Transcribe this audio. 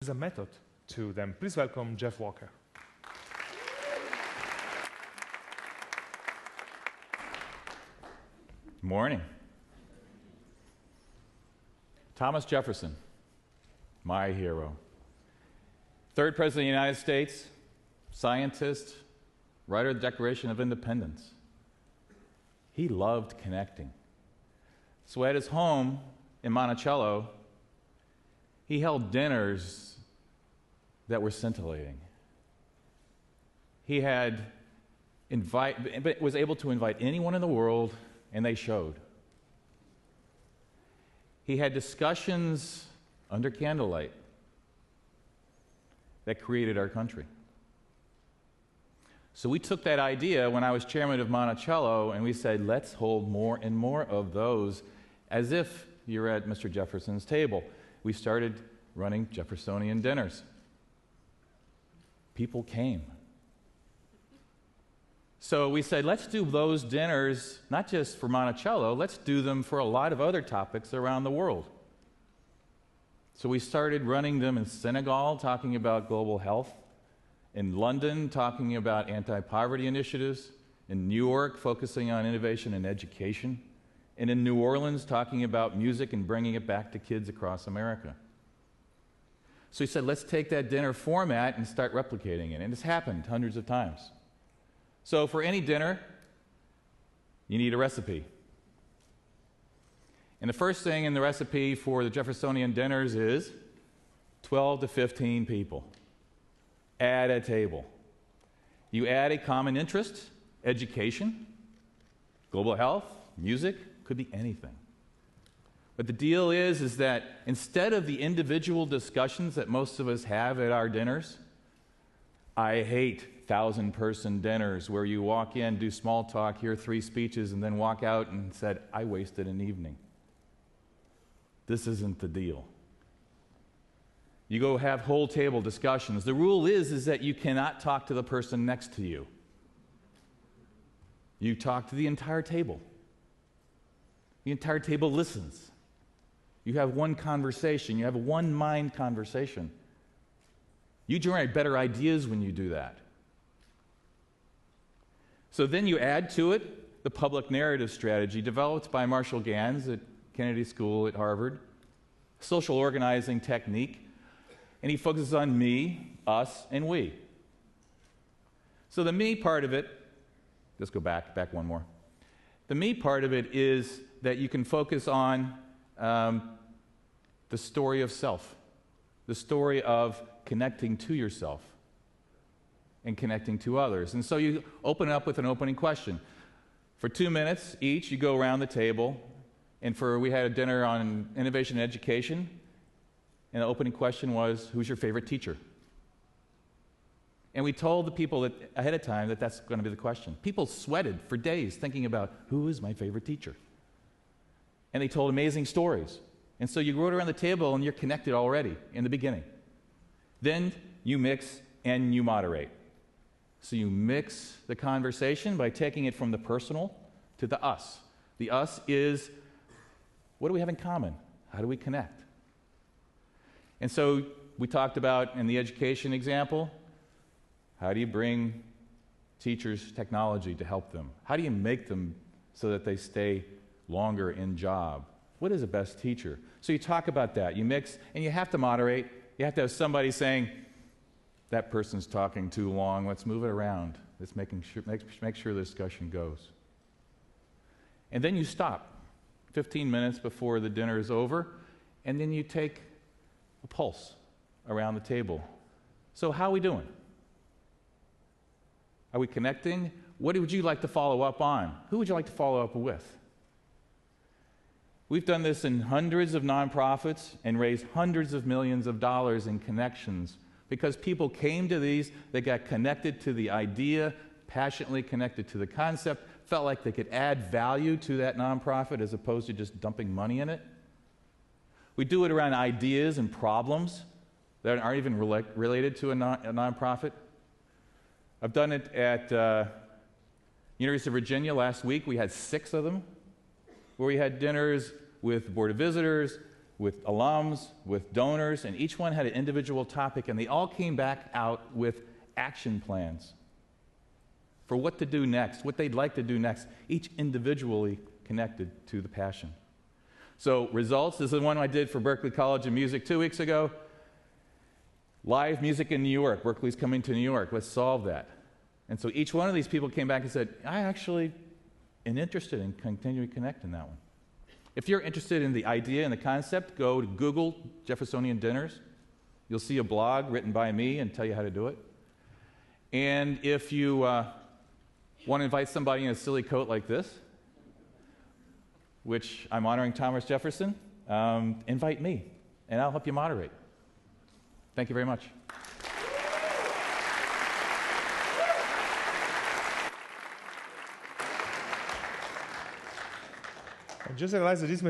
There's a method to them. Please welcome Jeff Walker. Morning. Thomas Jefferson, my hero. Third President of the United States, scientist, writer of the Declaration of Independence. He loved connecting. So at his home in Monticello, he held dinners that were scintillating. He was able to invite anyone in the world, and they showed. He had discussions under candlelight that created our country. So we took that idea when I was chairman of Monticello, and we said, let's hold more and more of those as if you're at Mr. Jefferson's table. We started running Jeffersonian Dinners. People came. So we said, let's do those dinners, not just for Monticello, let's do them for a lot of other topics around the world. So we started running them in Senegal, talking about global health, in London, talking about anti-poverty initiatives, in New York, focusing on innovation and education, and in New Orleans, talking about music and bringing it back to kids across America. So he said, let's take that dinner format and start replicating it. And it's happened hundreds of times. So for any dinner, you need a recipe. And the first thing in the recipe for the Jeffersonian Dinners is 12 to 15 people at a table. You add a common interest, education, global health, music, could be anything. But the deal is that instead of the individual discussions that most of us have at our dinners, I hate 1,000-person dinners where you walk in, do small talk, hear 3 speeches, and then walk out and said, I wasted an evening. This isn't the deal. You go have whole table discussions. The rule is that you cannot talk to the person next to you. You talk to the entire table. The entire table listens. You have one conversation. You have a one-mind conversation. You generate better ideas when you do that. So then you add to it the public narrative strategy developed by Marshall Ganz at Kennedy School at Harvard, social organizing technique, and he focuses on me, us, and we. So the me part of it, let's go back one more. The me part of it is that you can focus on the story of self, the story of connecting to yourself and connecting to others. And so you open up with an opening question. For 2 minutes each, you go around the table, and we had a dinner on innovation and education, and the opening question was, who's your favorite teacher? And we told the people that ahead of time that that's going to be the question. People sweated for days thinking about, who is my favorite teacher? And they told amazing stories. And so you wrote around the table, and you're connected already in the beginning. Then you mix and you moderate. So you mix the conversation by taking it from the personal to the us. The us is, what do we have in common? How do we connect? And so we talked about, in the education example, how do you bring teachers technology to help them? How do you make them so that they stay longer in job? What is the best teacher? So you talk about that. You mix, and you have to moderate. You have to have somebody saying, that person's talking too long. Let's move it around. Let's make sure the discussion goes. And then you stop 15 minutes before the dinner is over, and then you take a pulse around the table. So how are we doing? Are we connecting? What would you like to follow up on? Who would you like to follow up with? We've done this in hundreds of nonprofits and raised hundreds of millions of dollars in connections because people came to these, they got connected to the idea, passionately connected to the concept, felt like they could add value to that nonprofit as opposed to just dumping money in it. We do it around ideas and problems that aren't even related to a nonprofit. I've done it at University of Virginia last week. We had 6 of them, where we had dinners with the Board of Visitors, with alums, with donors, and each one had an individual topic, and they all came back out with action plans for what to do next, what they'd like to do next, each individually connected to the passion. So results, this is the one I did for Berklee College of Music 2 weeks ago. Live music in New York. Berklee's coming to New York. Let's solve that. And so each one of these people came back and said, I actually am interested in continuing to connect in that one. If you're interested in the idea and the concept, go to Google Jeffersonian Dinners. You'll see a blog written by me and tell you how to do it. And if you want to invite somebody in a silly coat like this, which I'm honoring Thomas Jefferson, invite me, and I'll help you moderate. Thank you very much. I just realized that this